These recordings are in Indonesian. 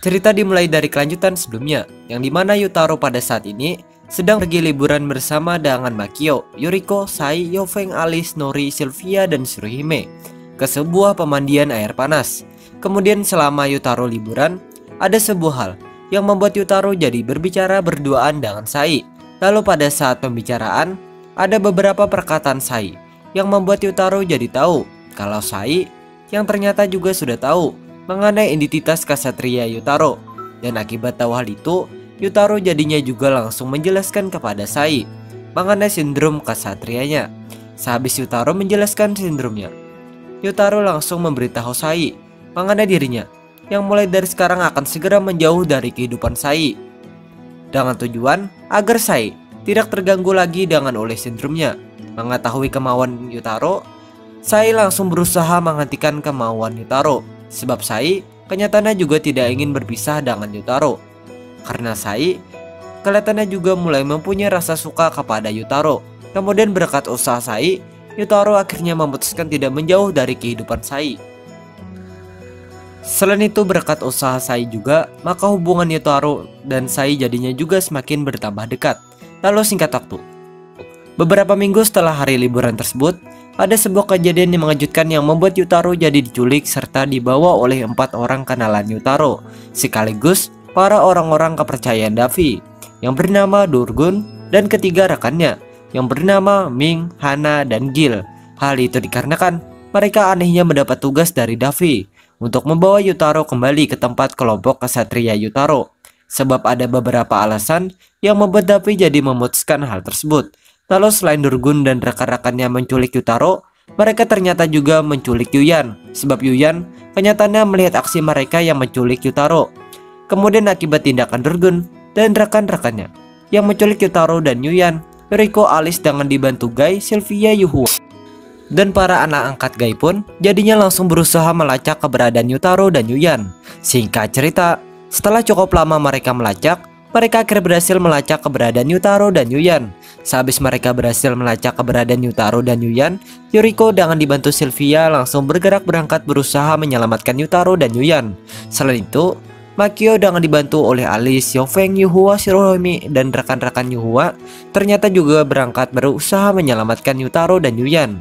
Cerita dimulai dari kelanjutan sebelumnya, yang dimana Yutaro pada saat ini sedang pergi liburan bersama dengan Makio, Yuriko, Sai, Yofeng, Alice, Nori, Sylvia, dan Shirohime ke sebuah pemandian air panas. Kemudian selama Yutaro liburan, ada sebuah hal yang membuat Yutaro jadi berbicara berduaan dengan Sai. Lalu pada saat pembicaraan, ada beberapa perkataan Sai yang membuat Yutaro jadi tahu kalau Sai yang ternyata juga sudah tahu mengenai identitas Ksatria Yutaro. Dan akibat tahu hal itu, Yutaro jadinya juga langsung menjelaskan kepada Sai mengenai sindrom Ksatrianya. Sehabis Yutaro menjelaskan sindromnya, Yutaro langsung memberitahu Sai mengenai dirinya yang mulai dari sekarang akan segera menjauh dari kehidupan Sai, dengan tujuan agar Sai tidak terganggu lagi dengan oleh sindromnya. Mengetahui kemauan Yutaro, Sai langsung berusaha menghentikan kemauan Yutaro. Sebab Sai kenyataannya juga tidak ingin berpisah dengan Yutaro. Karena Sai kelihatannya juga mulai mempunyai rasa suka kepada Yutaro. Kemudian berkat usaha Sai, Yutaro akhirnya memutuskan tidak menjauh dari kehidupan Sai. Selain itu berkat usaha Sai juga, maka hubungan Yutaro dan Sai jadinya juga semakin bertambah dekat. Lalu singkat waktu, beberapa minggu setelah hari liburan tersebut, ada sebuah kejadian yang mengejutkan yang membuat Yutaro jadi diculik serta dibawa oleh 4 orang kenalan Yutaro, sekaligus para orang-orang kepercayaan Davi, yang bernama Durgun dan ketiga rekannya yang bernama Ming, Hana, dan Gil. Hal itu dikarenakan mereka anehnya mendapat tugas dari Davi untuk membawa Yutaro kembali ke tempat kelompok Ksatria Yutaro. Sebab ada beberapa alasan yang membuat Davi jadi memutuskan hal tersebut. Lalu selain Durgun dan rekan-rekannya menculik Yutaro, mereka ternyata juga menculik Yuyan. Sebab Yuyan kenyataannya melihat aksi mereka yang menculik Yutaro. Kemudian akibat tindakan Durgun dan rekan-rekannya yang menculik Yutaro dan Yuyan, Yuriko, Alice dengan dibantu Gai, Sylvia, Yuhua, dan para anak angkat Gai pun jadinya langsung berusaha melacak keberadaan Yutaro dan Yuyan. Singkat cerita, setelah cukup lama mereka melacak, mereka akhirnya berhasil melacak keberadaan Yutaro dan Yuyan. Sehabis mereka berhasil melacak keberadaan Yutaro dan Yuyan, Yuriko dengan dibantu Sylvia langsung bergerak berangkat berusaha menyelamatkan Yutaro dan Yuyan. Selain itu, Makio dengan dibantu oleh Alice, Yofeng, Yuhua, Shirohime, dan rekan-rekan Yuhua ternyata juga berangkat berusaha menyelamatkan Yutaro dan Yuyan.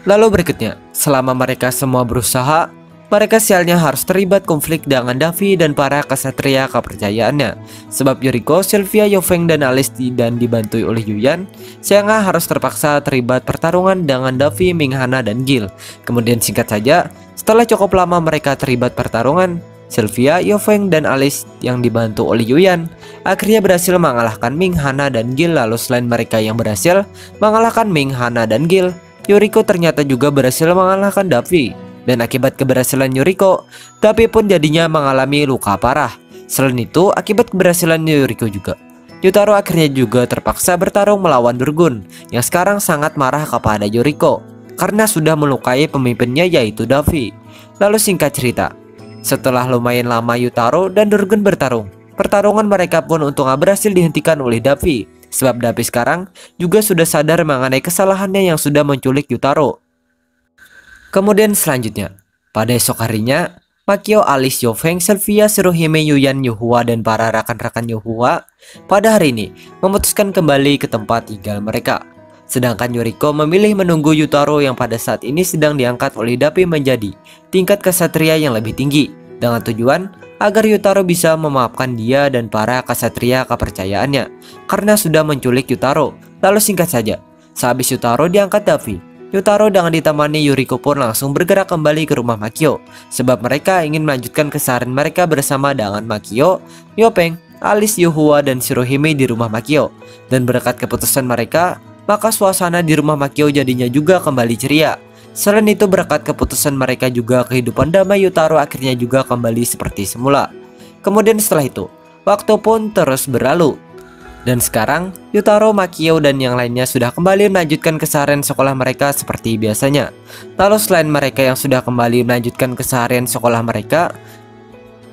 Lalu berikutnya, selama mereka semua berusaha, mereka sialnya harus terlibat konflik dengan Davi dan para ksatria kepercayaannya. Sebab Yuriko, Sylvia, Yofeng, dan Alice dan dibantu oleh Yuyan, sehingga harus terpaksa terlibat pertarungan dengan Davi, Ming, Hana, dan Gil. Kemudian singkat saja, setelah cukup lama mereka terlibat pertarungan, Sylvia, Yofeng, dan Alice yang dibantu oleh Yuyan akhirnya berhasil mengalahkan Ming, Hana, dan Gil. Lalu selain mereka yang berhasil mengalahkan Ming, Hana, dan Gil, Yuriko ternyata juga berhasil mengalahkan Davi. Dan akibat keberhasilan Yuriko, Davi pun jadinya mengalami luka parah. Selain itu, akibat keberhasilan Yuriko juga, Yutaro akhirnya juga terpaksa bertarung melawan Durgun yang sekarang sangat marah kepada Yuriko karena sudah melukai pemimpinnya yaitu Davi. Lalu singkat cerita, setelah lumayan lama Yutaro dan Durgun bertarung, pertarungan mereka pun untungnya berhasil dihentikan oleh Davi. Sebab Davi sekarang juga sudah sadar mengenai kesalahannya yang sudah menculik Yutaro. Kemudian selanjutnya, pada esok harinya, Makio, Alice, Yofeng, Sylvia, Shirohime, Yuyan, Yuhua, dan para rekan-rekan Yuhua pada hari ini memutuskan kembali ke tempat tinggal mereka. Sedangkan Yuriko memilih menunggu Yutaro yang pada saat ini sedang diangkat oleh Davi menjadi tingkat ksatria yang lebih tinggi, dengan tujuan agar Yutaro bisa memaafkan dia dan para ksatria kepercayaannya karena sudah menculik Yutaro. Lalu singkat saja, sehabis Yutaro diangkat Davi, Yutaro dengan ditemani Yuriko pun langsung bergerak kembali ke rumah Makio. Sebab mereka ingin melanjutkan keseharian mereka bersama dengan Makio, Yopeng, Alice, Yuhua, dan Shirohime di rumah Makio. Dan berkat keputusan mereka, maka suasana di rumah Makio jadinya juga kembali ceria. Selain itu berkat keputusan mereka juga kehidupan damai Yutaro akhirnya juga kembali seperti semula. Kemudian setelah itu, waktu pun terus berlalu. Dan sekarang, Yutaro, Makio, dan yang lainnya sudah kembali melanjutkan keseharian sekolah mereka seperti biasanya. Lalu selain mereka yang sudah kembali melanjutkan keseharian sekolah mereka,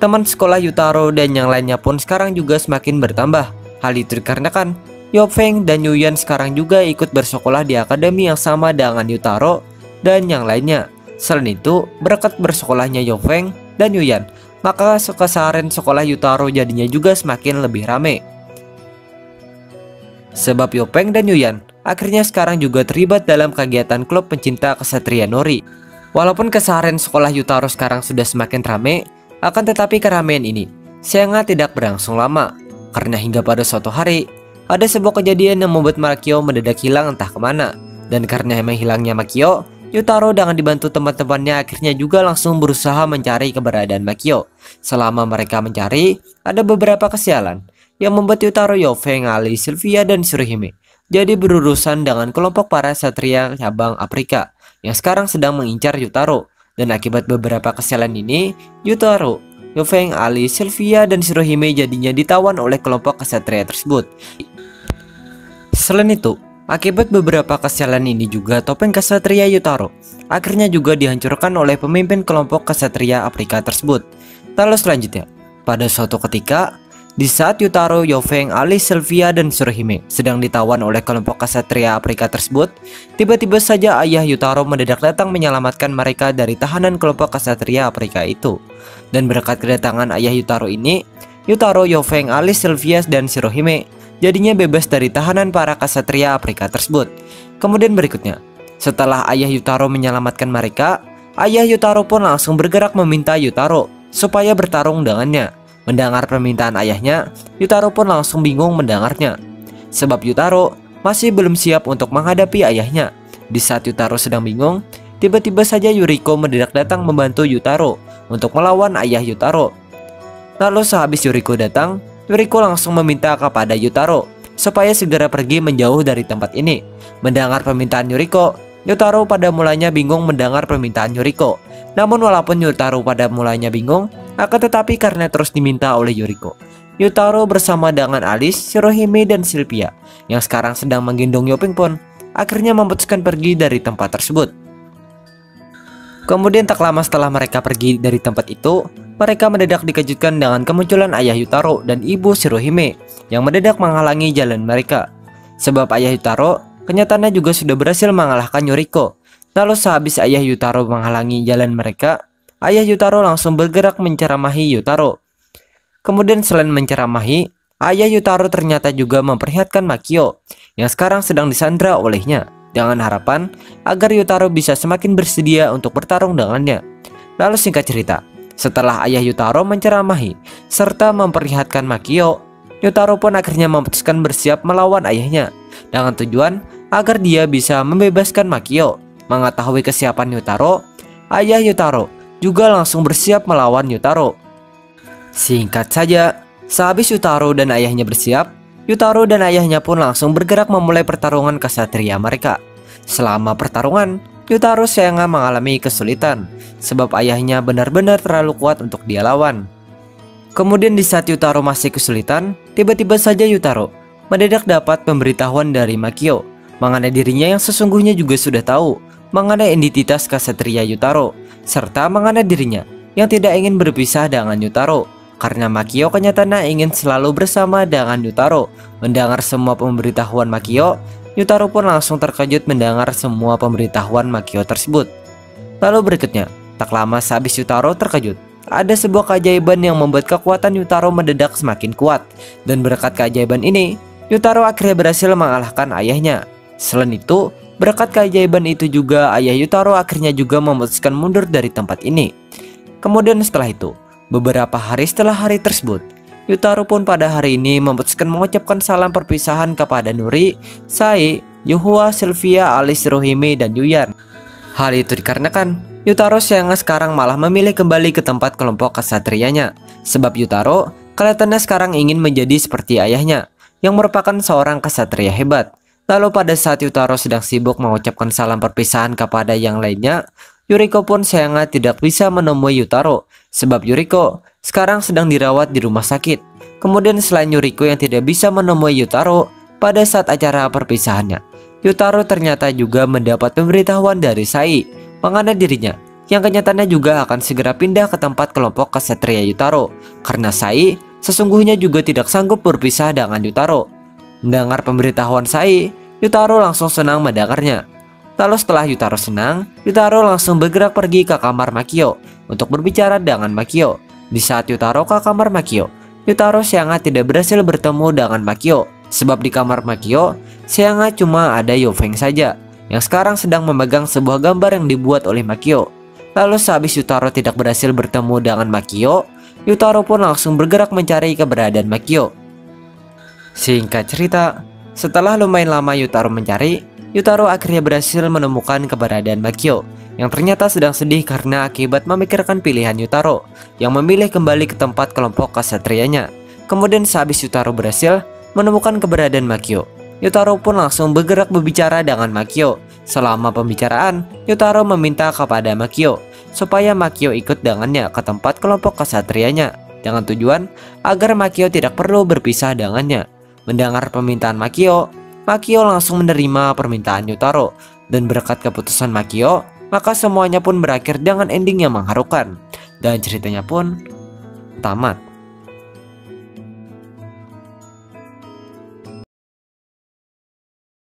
teman sekolah Yutaro dan yang lainnya pun sekarang juga semakin bertambah. Hal itu dikarenakan Yofeng dan Yuyan sekarang juga ikut bersekolah di akademi yang sama dengan Yutaro dan yang lainnya. Selain itu, berkat bersekolahnya Yofeng dan Yuyan, maka keseharian sekolah Yutaro jadinya juga semakin lebih rame. Sebab Yopeng dan Yuyan akhirnya sekarang juga terlibat dalam kegiatan klub pencinta kesatria Nori. Walaupun keseharian sekolah Yutaro sekarang sudah semakin ramai, akan tetapi keramaian ini sangat tidak berlangsung lama. Karena hingga pada suatu hari, ada sebuah kejadian yang membuat Makio mendadak hilang entah kemana. Dan karena emang hilangnya Makio, Yutaro dengan dibantu teman-temannya akhirnya juga langsung berusaha mencari keberadaan Makio. Selama mereka mencari, ada beberapa kesialan yang membuat Yutaro, Yofeng, Ali, Sylvia, dan Shirohime jadi berurusan dengan kelompok para satria cabang Afrika yang sekarang sedang mengincar Yutaro. Dan akibat beberapa kesialan ini, Yutaro, Yofeng, Ali, Sylvia, dan Shirohime jadinya ditawan oleh kelompok kesatria tersebut. Selain itu, akibat beberapa kesialan ini juga topeng kesatria Yutaro akhirnya juga dihancurkan oleh pemimpin kelompok kesatria Afrika tersebut. Lalu selanjutnya, pada suatu ketika, di saat Yutaro, Yofeng, Ali, Sylvia, dan Shirohime sedang ditawan oleh kelompok kesatria Afrika tersebut, tiba-tiba saja ayah Yutaro mendadak datang menyelamatkan mereka dari tahanan kelompok kesatria Afrika itu. Dan berkat kedatangan ayah Yutaro ini, Yutaro, Yofeng, Ali, Sylvia, dan Shirohime jadinya bebas dari tahanan para kesatria Afrika tersebut. Kemudian berikutnya, setelah ayah Yutaro menyelamatkan mereka, ayah Yutaro pun langsung bergerak meminta Yutaro supaya bertarung dengannya. Mendengar permintaan ayahnya, Yutaro pun langsung bingung mendengarnya. Sebab Yutaro masih belum siap untuk menghadapi ayahnya. Di saat Yutaro sedang bingung, tiba-tiba saja Yuriko mendadak datang membantu Yutaro untuk melawan ayah Yutaro. Lalu sehabis Yuriko datang, Yuriko langsung meminta kepada Yutaro supaya segera pergi menjauh dari tempat ini. Mendengar permintaan Yuriko, Yutaro pada mulanya bingung mendengar permintaan Yuriko. Namun walaupun Yutaro pada mulanya bingung, akan tetapi karena terus diminta oleh Yuriko, Yutaro bersama dengan Alice, Shirohime, dan Sylvia yang sekarang sedang menggendong Yopeng pun akhirnya memutuskan pergi dari tempat tersebut. Kemudian tak lama setelah mereka pergi dari tempat itu, mereka mendadak dikejutkan dengan kemunculan ayah Yutaro dan ibu Shirohime yang mendadak menghalangi jalan mereka. Sebab ayah Yutaro kenyataannya juga sudah berhasil mengalahkan Yuriko. Lalu sehabis ayah Yutaro menghalangi jalan mereka, ayah Yutaro langsung bergerak menceramahi Yutaro. Kemudian selain menceramahi, ayah Yutaro ternyata juga memperlihatkan Makio yang sekarang sedang disandra olehnya, dengan harapan agar Yutaro bisa semakin bersedia untuk bertarung dengannya. Lalu singkat cerita, setelah ayah Yutaro menceramahi serta memperlihatkan Makio, Yutaro pun akhirnya memutuskan bersiap melawan ayahnya dengan tujuan agar dia bisa membebaskan Makio. Mengetahui kesiapan Yutaro, ayah Yutaro juga langsung bersiap melawan Yutaro. Singkat saja, sehabis Yutaro dan ayahnya bersiap, Yutaro dan ayahnya pun langsung bergerak memulai pertarungan kesatria mereka. Selama pertarungan, Yutaro sangat mengalami kesulitan sebab ayahnya benar-benar terlalu kuat untuk dia lawan. Kemudian di saat Yutaro masih kesulitan, tiba-tiba saja Yutaro mendadak dapat pemberitahuan dari Makio mengenai dirinya yang sesungguhnya juga sudah tahu mengenai identitas kesatria Yutaro, serta mengenai dirinya yang tidak ingin berpisah dengan Yutaro. Karena Makio kenyataannya ingin selalu bersama dengan Yutaro. Mendengar semua pemberitahuan Makio, Yutaro pun langsung terkejut mendengar semua pemberitahuan Makio tersebut. Lalu berikutnya, tak lama sehabis Yutaro terkejut, ada sebuah keajaiban yang membuat kekuatan Yutaro mendadak semakin kuat. Dan berkat keajaiban ini, Yutaro akhirnya berhasil mengalahkan ayahnya. Selain itu, berkat keajaiban itu juga ayah Yutaro akhirnya juga memutuskan mundur dari tempat ini. Kemudian setelah itu, beberapa hari setelah hari tersebut, Yutaro pun pada hari ini memutuskan mengucapkan salam perpisahan kepada Nuri, Sai, Yuhua, Sylvia, Alice, Shirohime, dan Yuyan. Hal itu dikarenakan Yutaro sangat sekarang malah memilih kembali ke tempat kelompok kesatrianya. Sebab Yutaro kelihatannya sekarang ingin menjadi seperti ayahnya, yang merupakan seorang kesatria hebat. Lalu pada saat Yutaro sedang sibuk mengucapkan salam perpisahan kepada yang lainnya, Yuriko pun sangat tidak bisa menemui Yutaro. Sebab Yuriko sekarang sedang dirawat di rumah sakit. Kemudian selain Yuriko yang tidak bisa menemui Yutaro pada saat acara perpisahannya, Yutaro ternyata juga mendapat pemberitahuan dari Sai mengenai dirinya yang kenyataannya juga akan segera pindah ke tempat kelompok kesatria Yutaro. Karena Sai sesungguhnya juga tidak sanggup berpisah dengan Yutaro. Mendengar pemberitahuan Sai, Yutaro langsung senang mendengarnya. Lalu setelah Yutaro senang, Yutaro langsung bergerak pergi ke kamar Makio untuk berbicara dengan Makio. Di saat Yutaro ke kamar Makio, Yutaro sangat tidak berhasil bertemu dengan Makio. Sebab di kamar Makio, sangat cuma ada Yofeng saja, yang sekarang sedang memegang sebuah gambar yang dibuat oleh Makio. Lalu sehabis Yutaro tidak berhasil bertemu dengan Makio, Yutaro pun langsung bergerak mencari keberadaan Makio. Singkat cerita, setelah lumayan lama Yutaro mencari, Yutaro akhirnya berhasil menemukan keberadaan Makio, yang ternyata sedang sedih karena akibat memikirkan pilihan Yutaro yang memilih kembali ke tempat kelompok kesatrianya. Kemudian sehabis Yutaro berhasil menemukan keberadaan Makio, Yutaro pun langsung bergerak berbicara dengan Makio. Selama pembicaraan, Yutaro meminta kepada Makio supaya Makio ikut dengannya ke tempat kelompok kesatrianya dengan tujuan agar Makio tidak perlu berpisah dengannya. Mendengar permintaan Makio, Makio langsung menerima permintaan Yutaro, dan berkat keputusan Makio, maka semuanya pun berakhir dengan ending yang mengharukan dan ceritanya pun tamat.